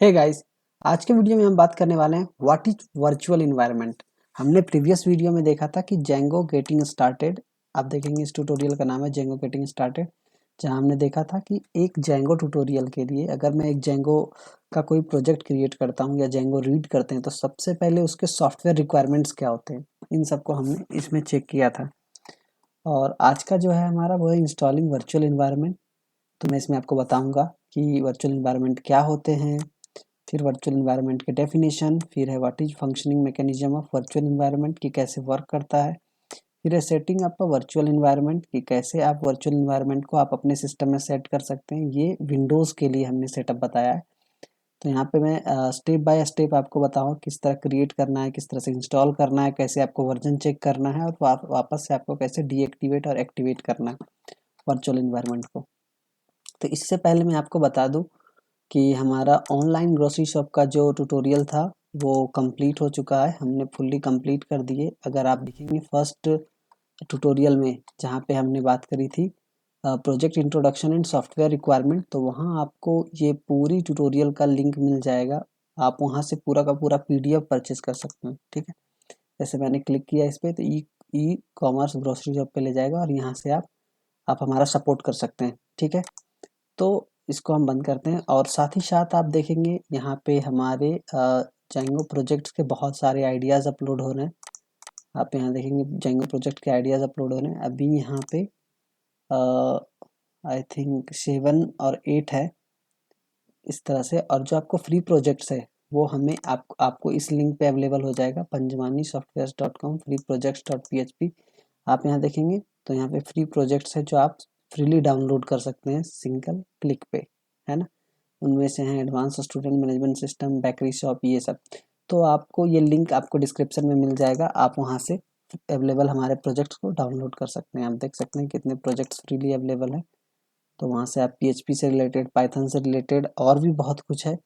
Hey guys, आज के video में हम बात करने वाले हैं व्हाट इज वर्चुअल इन्वायरमेंट। हमने प्रीवियस वीडियो में देखा था कि जेंगो गेटिंग स्टार्टेड। आप देखेंगे इस ट्यूटोरियल का नाम है जेंगो गेटिंग स्टार्टेड, जहां हमने देखा था कि एक जेंगो ट्यूटोरियल के लिए अगर मैं एक जेंगो का कोई प्रोजेक्ट क्रिएट करता हूं या जेंगो रीड करते हैं तो सबसे पहले उसके सॉफ्टवेयर रिक्वायरमेंट्स क्या होते हैं, इन सबको हमने इसमें चेक किया था। और आज का जो है हमारा वो है इंस्टॉलिंग वर्चुअल इन्वायरमेंट। तो मैं इसमें आपको बताऊंगा कि वर्चुअल इन्वायरमेंट क्या होते हैं, फिर वर्चुअल इन्वायरमेंट के डेफिनेशन, फिर है what is functioning mechanism of virtual environment कि कैसे वर्क करता है, फिर है सेटिंग अप अ वर्चुअल इन्वायरमेंट कि कैसे आप वर्चुअल इन्वायरमेंट को आप अपने सिस्टम में सेट कर सकते हैं। ये विंडोज़ के लिए हमने सेटअप बताया है। तो यहाँ पे मैं स्टेप बाय स्टेप आपको बताऊँ किस तरह क्रिएट करना है, किस तरह से इंस्टॉल करना है, कैसे आपको वर्जन चेक करना है और वापस से आपको कैसे डीएक्टिवेट और एक्टिवेट करना है वर्चुअल इन्वायरमेंट को। तो इससे पहले मैं आपको बता दूँ कि हमारा ऑनलाइन ग्रोसरी शॉप का जो ट्यूटोरियल था वो कंप्लीट हो चुका है, हमने फुल्ली कंप्लीट कर दिए। अगर आप देखेंगे फर्स्ट ट्यूटोरियल में जहाँ पे हमने बात करी थी project introduction and software requirement, तो वहाँ आपको ये पूरी ट्यूटोरियल का लिंक मिल जाएगा। आप वहाँ से पूरा का पूरा पीडीएफ परचेज कर सकते हैं। ठीक है, जैसे मैंने क्लिक किया इस पर तो ई कॉमर्स ग्रोसरी शॉप पे ले जाएगा और यहाँ से आप हमारा सपोर्ट कर सकते हैं। ठीक है, तो इसको हम बंद करते हैं और साथ ही साथ आप देखेंगे यहाँ पे हमारे जेंगो प्रोजेक्ट्स के बहुत सारे आइडियाज़ अपलोड हो रहे हैं। आप यहाँ देखेंगे जेंगो प्रोजेक्ट के आइडियाज़ अपलोड हो रहे हैं। अभी यहाँ पे आई थिंक 7 और 8 है इस तरह से। और जो आपको फ्री प्रोजेक्ट्स है वो हमें आपको इस लिंक पे अवेलेबल हो जाएगा panjwani.softwares.com free projects.php। आप यहाँ देखेंगे तो यहाँ पे फ्री प्रोजेक्ट्स है जो आप फ्रीली डाउनलोड कर सकते हैं सिंगल क्लिक पे, है ना। उनमें से हैं advance student management system, bakery shop, ये सब। तो आपको ये लिंक आपको डिस्क्रिप्शन में मिल जाएगा, आप वहाँ से अवेलेबल हमारे प्रोजेक्ट्स को डाउनलोड कर सकते हैं। आप देख सकते हैं कितने प्रोजेक्ट्स फ्रीली अवेलेबल हैं। तो वहाँ से आप पीएचपी से रिलेटेड, पाइथन से रिलेटेड और भी बहुत कुछ है,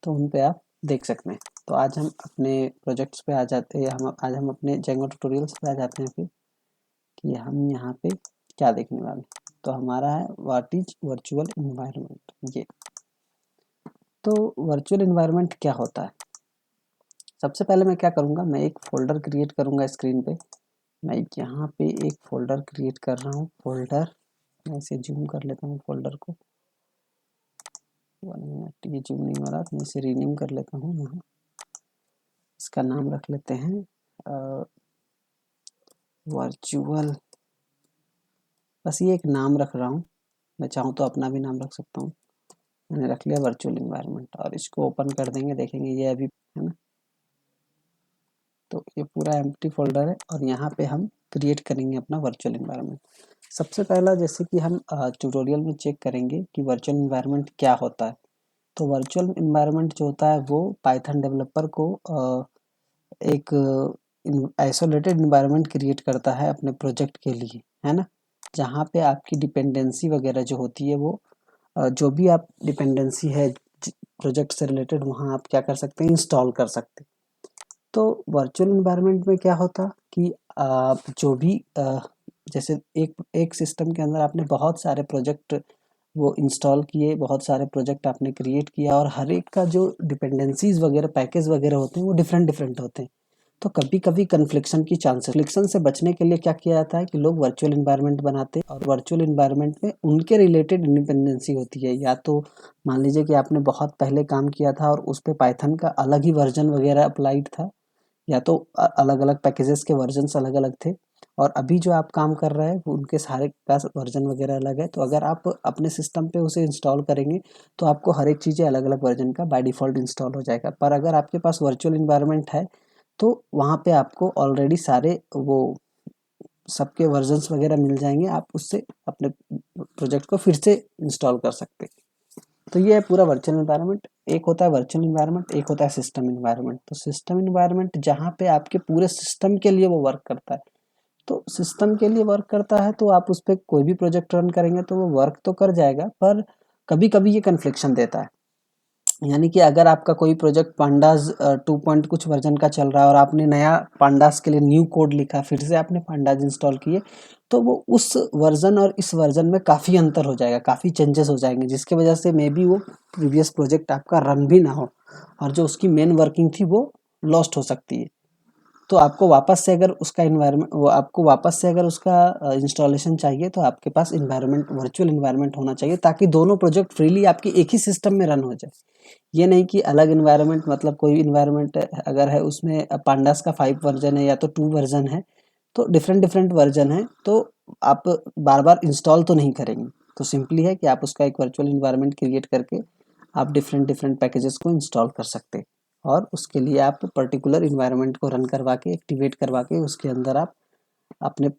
तो उन पे आप देख सकते हैं। तो आज हम अपने प्रोजेक्ट्स पे आ जाते हैं, आज हम अपने जेंगो ट्यूटोरियल्स पे आ जाते हैं फिर कि हम यहाँ पे क्या देखने वाले हैं। तो हमारा है व्हाट इज वर्चुअल इन्वायरमेंट। ये तो वर्चुअल इन्वायरमेंट क्या होता है। सबसे पहले मैं क्या करूँगा, मैं एक फ़ोल्डर क्रिएट करूँगा स्क्रीन पे। मैं यहाँ पे एक फ़ोल्डर क्रिएट कर रहा हूँ। फ़ोल्डर मैं इसे जूम कर लेता हूँ फ़ोल्डर को। 1 मिनट, ये जूम नहीं हो रहा तो मैं इसे रीनेम कर लेता हूँ। यहाँ इसका नाम रख लेते हैं वर्चुअल। बस ये एक नाम रख रहा हूँ, मैं चाहूँ तो अपना भी नाम रख सकता हूँ। मैंने रख लिया वर्चुअल इन्वायरमेंट और इसको ओपन कर देंगे, देखेंगे ये अभी, है ना। तो ये पूरा एम्प्टी फोल्डर है और यहाँ पे हम क्रिएट करेंगे अपना वर्चुअल इन्वायरमेंट। सबसे पहला जैसे कि हम ट्यूटोरियल में चेक करेंगे कि वर्चुअल इन्वायरमेंट क्या होता है। तो वर्चुअल इन्वायरमेंट जो होता है वो पाइथन डेवलपर को एक आइसोलेटेड इन्वायरमेंट क्रिएट करता है अपने प्रोजेक्ट के लिए, है ना। जहाँ पे आपकी डिपेंडेंसी वगैरह जो होती है वो जो भी आप डिपेंडेंसी है प्रोजेक्ट से रिलेटेड, वहाँ आप क्या कर सकते हैं, इंस्टॉल कर सकते हैं। तो वर्चुअल इन्वायरमेंट में क्या होता कि आप जो भी जैसे एक सिस्टम के अंदर आपने बहुत सारे प्रोजेक्ट वो इंस्टॉल किए, बहुत सारे प्रोजेक्ट आपने क्रिएट किया और हर एक का जो डिपेंडेंसीज वगैरह पैकेज वगैरह होते हैं वो डिफरेंट डिफरेंट होते हैं। तो कभी कभी कन्फ्लिक्शन की चांसेस, कन्फ्लिक्शन से बचने के लिए क्या किया जाता है कि लोग वर्चुअल इन्वायरमेंट बनाते हैं और वर्चुअल इन्वायरमेंट में उनके रिलेटेड इंडिपेंडेंसी होती है। या तो मान लीजिए कि आपने बहुत पहले काम किया था और उस पर पाइथन का अलग ही वर्जन वगैरह अप्लाइड था, या तो अलग अलग पैकेजेस के वर्जन्स अलग अलग थे और अभी जो आप काम कर रहे हैं वो उनके सारे का वर्जन वगैरह अलग है। तो अगर आप अपने सिस्टम पे उसे इंस्टॉल करेंगे तो आपको हर एक चीज़ें अलग अलग वर्जन का बाय डिफ़ॉल्ट इंस्टॉल हो जाएगा। पर अगर आपके पास वर्चुअल इन्वायरमेंट है तो वहाँ पे आपको ऑलरेडी सारे वो सबके वर्जन्स वगैरह मिल जाएंगे, आप उससे अपने प्रोजेक्ट को फिर से इंस्टॉल कर सकते हैं। तो ये है पूरा वर्चुअल इन्वायरमेंट। एक होता है वर्चुअल इन्वायरमेंट, एक होता है सिस्टम इन्वायरमेंट। तो सिस्टम इन्वायरमेंट जहाँ पे आपके पूरे सिस्टम के लिए वो वर्क करता है। तो सिस्टम के लिए वर्क करता है तो आप उस पर कोई भी प्रोजेक्ट रन करेंगे तो वो वर्क तो कर जाएगा, पर कभी कभी ये कन्फ्लिक्शन देता है। यानी कि अगर आपका कोई प्रोजेक्ट पांडास 2 पॉइंट कुछ वर्जन का चल रहा है और आपने नया पांडास के लिए न्यू कोड लिखा, फिर से आपने पांडास इंस्टॉल किए, तो वो उस वर्जन और इस वर्जन में काफ़ी अंतर हो जाएगा, काफ़ी चेंजेस हो जाएंगे, जिसकी वजह से मे बी वो प्रीवियस प्रोजेक्ट आपका रन भी ना हो। और जो उसकी मेन वर्किंग थी वो लॉस्ट हो सकती है। तो आपको वापस से अगर उसका इंस्टॉलेशन चाहिए तो आपके पास वर्चुअल इन्वायरमेंट होना चाहिए, ताकि दोनों प्रोजेक्ट फ्रीली आपके एक ही सिस्टम में रन हो जाए। ये नहीं कि अलग इन्वायरमेंट, मतलब कोई इन्वायरमेंट अगर है उसमें पांडास का 5 वर्जन है या तो 2 वर्जन है, तो डिफरेंट डिफरेंट वर्जन है, तो आप बार बार इंस्टॉल तो नहीं करेंगे। तो सिंपली है कि आप उसका एक वर्चुअल इन्वायरमेंट क्रिएट करके आप डिफरेंट डिफरेंट पैकेजेस को इंस्टॉल कर सकते हैं, और उसके लिए आप पर्टिकुलर इन्वायरमेंट को रन करवा के, एक्टिवेट करवा के, उसके अंदर आप अपने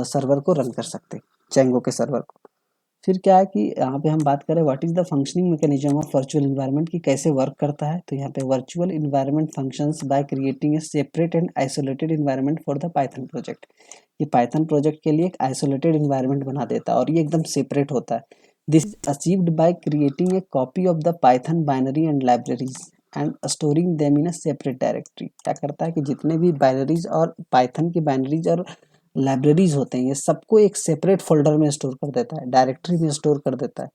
सर्वर को रन कर सकते हैं, जेंगो के सर्वर को। फिर क्या है कि यहाँ पे हम बात करें what is the functioning mechanism of virtual environment, की कैसे वर्क करता है। तो यहाँ पे virtual environment functions by creating a separate and isolated environment for the Python project. ये पाइथन प्रोजेक्ट के लिए एक आइसोलेटेड इन्वायरमेंट बना देता है, और ये एकदम सेपरेट होता है। This is achieved by creating a copy of the Python binary and libraries and storing them in a separate directory. क्या करता है कि जितने भी बाइनरीज और पाइथन की बाइनरीज और लाइब्रेरीज होते हैं, ये सबको एक सेपरेट फोल्डर में स्टोर कर देता है, डायरेक्टरी में स्टोर कर देता है।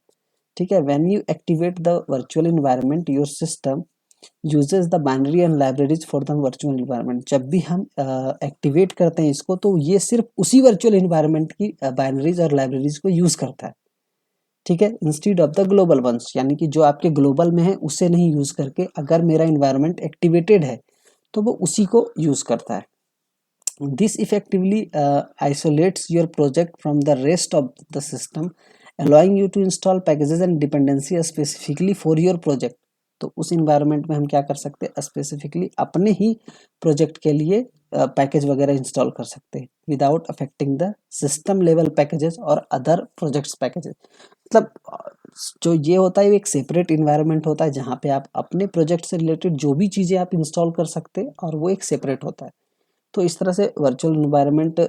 ठीक है, when you activate the virtual environment your system uses the binary and libraries for the virtual environment. जब भी हम एक्टिवेट करते हैं इसको, तो ये सिर्फ उसी वर्चुअल इन्वायरमेंट की बाइनरीज और लाइब्रेरीज को यूज करता है। ठीक है, instead of the global ones, यानी कि जो आपके ग्लोबल में है उसे नहीं यूज करके, अगर मेरा इन्वायरमेंट एक्टिवेटेड है तो वो उसी को यूज करता है। This effectively isolates your project from the rest of the system, allowing you to install packages and dependency specifically for your project. तो उस इन्वायरमेंट में हम क्या कर सकते हैं, स्पेसिफिकली अपने ही प्रोजेक्ट के लिए पैकेज वगैरह इंस्टॉल कर सकते हैं, without affecting the system level packages और अदर प्रोजेक्ट्स पैकेजेस। मतलब जो ये होता है, एक सेपरेट इन्वायरमेंट होता है जहाँ पे आप अपने प्रोजेक्ट से रिलेटेड जो भी चीज़ें आप इंस्टॉल कर सकते हैं, और वो एक सेपरेट होता है। तो इस तरह से वर्चुअल इन्वायरमेंट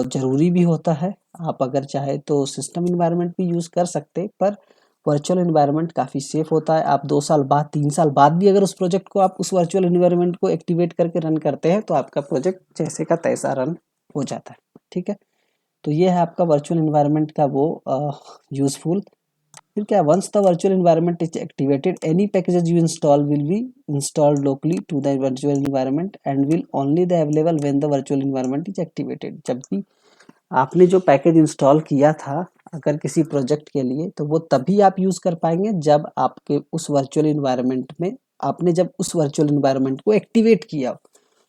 ज़रूरी भी होता है। आप अगर चाहे तो सिस्टम इन्वायरमेंट भी यूज़ कर सकते, पर वर्चुअल इन्वायरमेंट काफ़ी सेफ होता है। आप 2 साल बाद, 3 साल बाद भी अगर उस प्रोजेक्ट को आप उस वर्चुअल इन्वायरमेंट को एक्टिवेट करके रन करते हैं, तो आपका प्रोजेक्ट जैसे का तैसा रन हो जाता है। ठीक है, तो ये है आपका वर्चुअल इन्वायरमेंट का वो यूज़फुल। फिर क्या, once the virtual environment is activated, any packages you install will be installed locally to the virtual environment and will only the available when the virtual environment is activated. जब भी आपने जो package install किया था अगर किसी project के लिए, तो वो तभी आप यूज़ कर पाएंगे जब आपके उस वर्चुअल इन्वायरमेंट में आपने जब उस वर्चुअल इन्वायरमेंट को एक्टिवेट किया।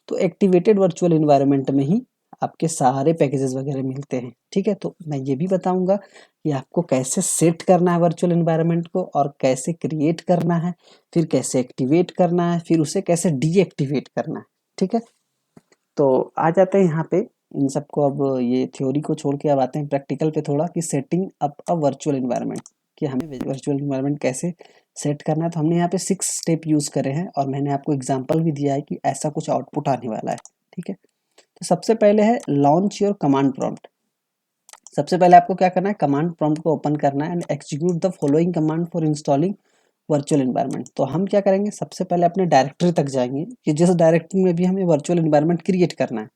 तो एक्टिवेटेड वर्चुअल इन्वायरमेंट में ही आपके सारे पैकेजेस वगैरह मिलते हैं। ठीक है, तो मैं ये भी बताऊंगा कि आपको कैसे सेट करना है वर्चुअल इन्वायरमेंट को, और कैसे क्रिएट करना है, फिर कैसे एक्टिवेट करना है, फिर उसे कैसे डीएक्टिवेट करना है। ठीक है, तो आ जाते हैं यहाँ पे इन सबको। अब ये थ्योरी को छोड़ के अब आते हैं प्रैक्टिकल पे थोड़ा, कि सेटिंग अप अ वर्चुअल इन्वायरमेंट, कि हमें वर्चुअल इन्वायरमेंट कैसे सेट करना है। तो हमने यहाँ पे 6 स्टेप यूज़ करे हैं, और मैंने आपको एग्जांपल भी दिया है कि ऐसा कुछ आउटपुट आने वाला है। ठीक है, तो सबसे पहले है लॉन्च योर कमांड प्रॉम्प्ट। सबसे पहले आपको क्या करना है, कमांड प्रॉम्प्ट को ओपन करना है and execute the following command for installing virtual environment. तो हम क्या करेंगे, सबसे पहले अपने डायरेक्टरी तक जाएंगे कि जिस डायरेक्टरी में भी हमें वर्चुअल इन्वायरमेंट क्रिएट करना है।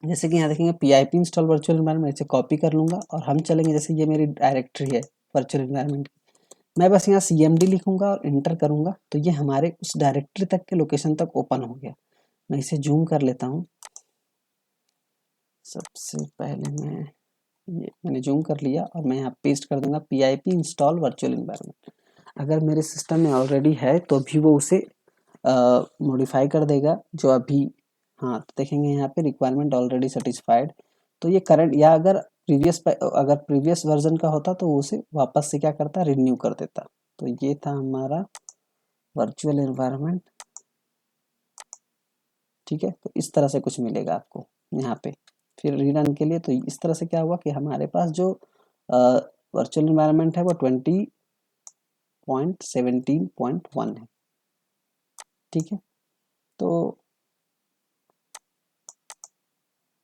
जैसे कि यहाँ देखेंगे PIP इंस्टॉल वर्चुअल इन्वायरमेंट, इसे कॉपी कर लूँगा और हम चलेंगे, जैसे ये मेरी डायरेक्टरी है वर्चुअल इन्वायरमेंट, मैं बस यहाँ CMD लिखूँगा और इंटर करूँगा, तो ये हमारे उस डायरेक्टरी तक के लोकेशन तक ओपन हो गया। मैं इसे जूम कर लेता हूँ। सबसे पहले मैंने जूम कर लिया, और मैं यहाँ पेस्ट कर दूंगा PIP इंस्टॉल वर्चुअल इन्वायरमेंट। अगर मेरे सिस्टम में ऑलरेडी है तो भी वो उसे मॉडिफाई कर देगा जो अभी। हाँ, तो देखेंगे यहाँ पे रिक्वायरमेंट ऑलरेडी सेटिस्फाइड, तो ये करंट, या अगर प्रीवियस वर्जन का होता तो वो उसे वापस से क्या करता, रिन्यू कर देता। तो ये था हमारा वर्चुअल इन्वायरमेंट। ठीक है, तो इस तरह से कुछ मिलेगा आपको यहाँ पे। फिर रीरन के लिए, तो इस तरह से क्या हुआ कि हमारे पास जो वर्चुअल इन्वायरमेंट है वो 20.17.1 है। ठीक है, तो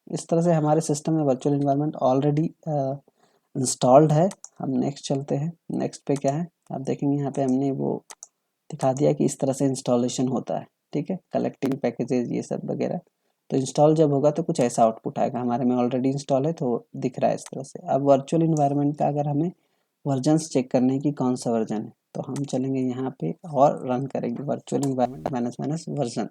इस तरह से हमारे सिस्टम में वर्चुअल इन्वायरमेंट ऑलरेडी इंस्टॉल्ड है। हम नेक्स्ट चलते हैं। नेक्स्ट पे क्या है, आप देखेंगे यहाँ पे हमने वो दिखा दिया कि इस तरह से इंस्टॉलेशन होता है। ठीक है, कलेक्टिंग पैकेजेस ये सब वगैरह। तो इंस्टॉल जब होगा तो कुछ ऐसा आउटपुट आएगा, हमारे में ऑलरेडी इंस्टॉल है तो दिख रहा है इस तरह से। अब वर्चुअल इन्वायरमेंट का अगर हमें वर्जन्स चेक करने की कौन सा वर्जन है, तो हम चलेंगे यहाँ पे और रन करेंगे virtual environment minus minus version.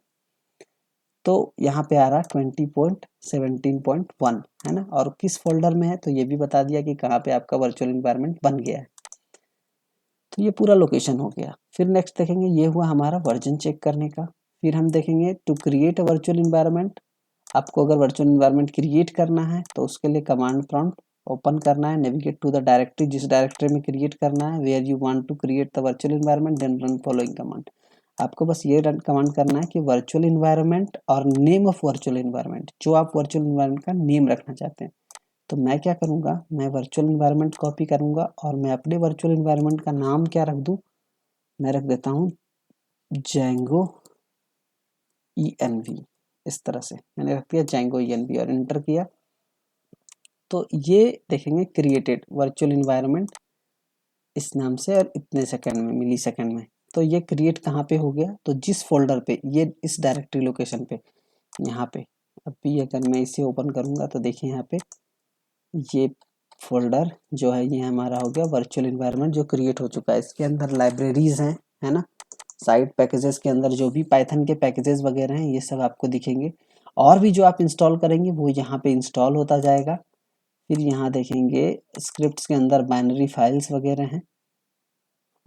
तो यहाँ पे आ रहा 20.17.1 है ना, और किस फोल्डर में है तो ये भी बता दिया कि कहाँ पे आपका वर्चुअल इन्वायरमेंट बन गया है। तो ये पूरा लोकेशन हो गया। फिर नेक्स्ट देखेंगे, ये हुआ हमारा वर्जन चेक करने का। फिर हम देखेंगे to create a virtual environment. आपको अगर वर्चुअल इन्वायरमेंट क्रिएट करना है तो उसके लिए कमांड प्रॉम्प्ट ओपन करना है, नेविगेट टू द डायरेक्टरी, जिस डायरेक्टरी में क्रिएट करना है, where you want to create the virtual environment, then run following command. आपको बस ये रन कमांड करना है कि वर्चुअल इन्वायरमेंट और नेम ऑफ वर्चुअल इन्वायरमेंट, जो आप वर्चुअल इन्वायरमेंट का नेम रखना चाहते हैं। तो मैं क्या करूँगा, मैं वर्चुअल इन्वायरमेंट कॉपी करूँगा और मैं अपने वर्चुअल इन्वायरमेंट का नाम क्या रख दूँ, मैं रख देता हूँ Django ENV। इस तरह से मैंने रख दिया Django ENV और इंटर किया। तो ये देखेंगे क्रिएटेड वर्चुअल इन्वायरमेंट इस नाम से और इतने सेकंड में, मिली सेकंड में। तो ये क्रिएट कहाँ पे हो गया, तो जिस फोल्डर पे, ये इस डायरेक्टरी लोकेशन पे, यहाँ पे। अभी अगर मैं इसे ओपन करूँगा तो देखिए यहाँ पे ये फोल्डर जो है ये हमारा हो गया वर्चुअल इन्वायरमेंट जो क्रिएट हो चुका है। इसके अंदर लाइब्रेरीज हैं, है ना, साइड पैकेजेस के अंदर जो भी पाइथन के पैकेजेस वगैरह हैं ये सब आपको दिखेंगे, और भी जो आप इंस्टॉल करेंगे वो यहाँ पे इंस्टॉल होता जाएगा। फिर यहाँ देखेंगे स्क्रिप्ट्स के अंदर बाइनरी फाइल्स वगैरह हैं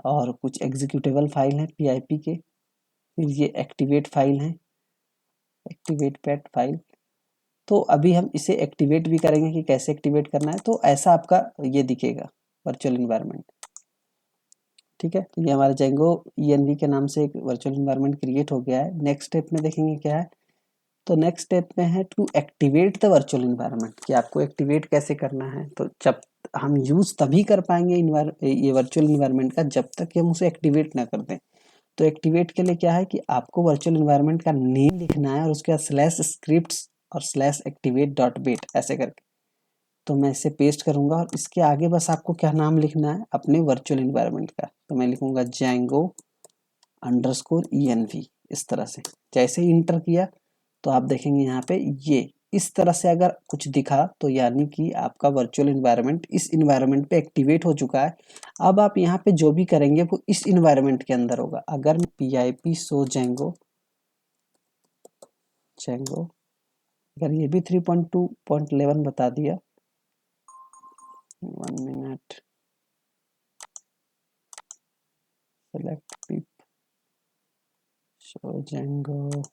और कुछ एग्जीक्यूटेबल फाइल हैं PIP के। फिर ये एक्टिवेट फाइल हैं, एक्टिवेट पैट फाइल। तो अभी हम इसे एक्टिवेट भी करेंगे कि कैसे एक्टिवेट करना है। तो ऐसा आपका ये दिखेगा वर्चुअल इन्वायरमेंट। ठीक है, तो ये हमारा Django ENV के नाम से एक वर्चुअल इन्वायरमेंट क्रिएट हो गया है। नेक्स्ट स्टेप में देखेंगे क्या है, तो नेक्स्ट स्टेप में है to activate the virtual environment, कि आपको एक्टिवेट कैसे करना है। तो जब हम यूज तभी कर पाएंगे ये वर्चुअल इन्वायरमेंट का जब तक कि हम उसे एक्टिवेट ना कर दें। तो एक्टिवेट के लिए क्या है कि आपको वर्चुअल इन्वायरमेंट का नेम लिखना है और उसके बाद स्लैश स्क्रिप्ट्स और स्लैश एक्टिवेट डॉट वेट ऐसे करके। तो मैं इसे पेस्ट करूंगा और इसके आगे बस आपको क्या नाम लिखना है अपने वर्चुअल इन्वायरमेंट का। तो मैं लिखूंगा Django_ENV इस तरह से। जैसे ही इंटर किया तो आप देखेंगे यहाँ पे ये इस तरह से अगर कुछ दिखा तो यानी कि आपका वर्चुअल इन्वायरमेंट इस इन्वायरमेंट पे एक्टिवेट हो चुका है। अब आप यहाँ पे जो भी करेंगे वो इस इन्वायरमेंट के अंदर होगा। अगर मैं PIP show Django अगर ये भी 3.2.11 बता दिया, 1 minute, select pip show Django,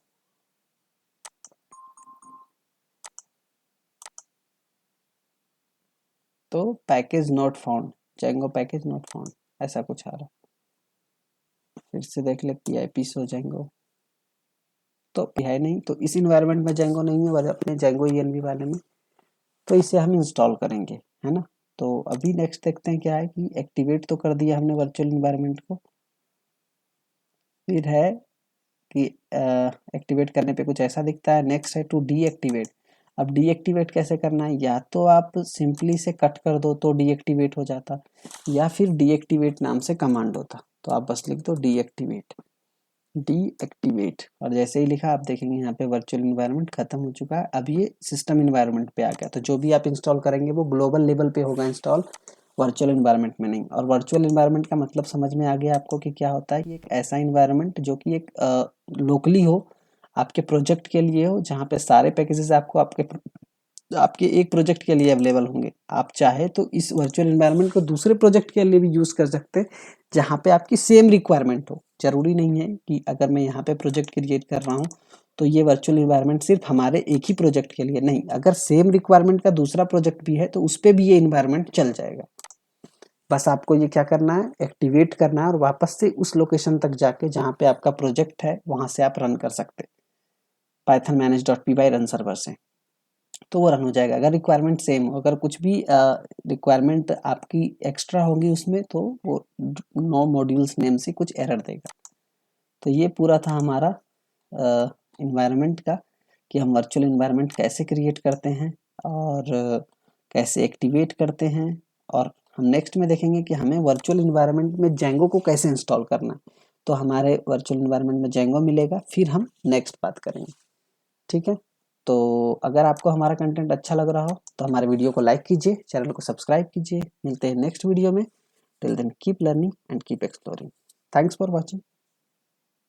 तो package not found, Django package not found ऐसा कुछ आ रहा। फिर से देख ले PIP show Django, तो है नहीं, तो इस इन्वायरमेंट में Django नहीं है बस अपने Django ENV वाले में। तो इसे हम इंस्टॉल करेंगे, है ना। तो अभी नेक्स्ट देखते हैं क्या है कि एक्टिवेट तो कर दिया हमने वर्चुअल इन्वायरमेंट को। फिर है कि एक्टिवेट करने पे कुछ ऐसा दिखता है। नेक्स्ट है टू डीएक्टिवेट। अब डीएक्टिवेट कैसे करना है, या तो आप सिंपली से कट कर दो तो डीएक्टिवेट हो जाता, या फिर डीएक्टिवेट नाम से कमांड होता। तो आप बस लिख दो डीएक्टिवेट और जैसे ही लिखा आप देखेंगे यहाँ पे वर्चुअल इन्वायरमेंट खत्म हो चुका है। अब ये सिस्टम इन्वायरमेंट पे आ गया। तो जो भी आप इंस्टॉल करेंगे वो ग्लोबल लेवल पे होगा इंस्टॉल, वर्चुअल इन्वायरमेंट में नहीं। और वर्चुअल इन्वायरमेंट का मतलब समझ में आ गया आपको कि क्या होता है। ये एक ऐसा इन्वायरमेंट जो कि एक लोकली हो, आपके प्रोजेक्ट के लिए हो, जहाँ पे सारे पैकेजेस आपको आपके एक प्रोजेक्ट के लिए अवेलेबल होंगे। आप चाहे तो इस वर्चुअल एनवायरनमेंट को दूसरे प्रोजेक्ट के लिए भी यूज कर सकते हैं जहाँ पे आपकी सेम रिक्वायरमेंट हो। जरूरी नहीं है कि अगर मैं यहाँ पे प्रोजेक्ट क्रिएट कर रहा हूँ तो ये वर्चुअल एनवायरनमेंट सिर्फ हमारे एक ही प्रोजेक्ट के लिए नहीं, अगर सेम रिक्वायरमेंट का दूसरा प्रोजेक्ट भी है तो उस पर भी ये एनवायरनमेंट चल जाएगा। बस आपको ये क्या करना है, एक्टिवेट करना है और वापस से उस लोकेशन तक जाके जहाँ पे आपका प्रोजेक्ट है वहां से आप रन कर सकते python manage.py रन सर्वर से, तो वो रन हो जाएगा। अगर रिक्वायरमेंट सेम हो, अगर कुछ भी रिक्वायरमेंट आपकी एक्स्ट्रा होगी उसमें तो वो नो मॉड्यूल्स नेम से कुछ एरर देगा। तो ये पूरा था हमारा इन्वायरमेंट का कि हम वर्चुअल इन्वायरमेंट कैसे क्रिएट करते हैं और कैसे एक्टिवेट करते हैं। और हम नेक्स्ट में देखेंगे कि हमें वर्चुअल इन्वायरमेंट में Django को कैसे इंस्टॉल करना है। तो हमारे वर्चुअल इन्वायरमेंट में Django मिलेगा, फिर हम नेक्स्ट बात करेंगे। ठीक है, तो अगर आपको हमारा कंटेंट अच्छा लग रहा हो तो हमारे वीडियो को लाइक कीजिए, चैनल को सब्सक्राइब कीजिए। मिलते हैं नेक्स्ट वीडियो में। Till then, keep learning and keep exploring. Thanks for watching.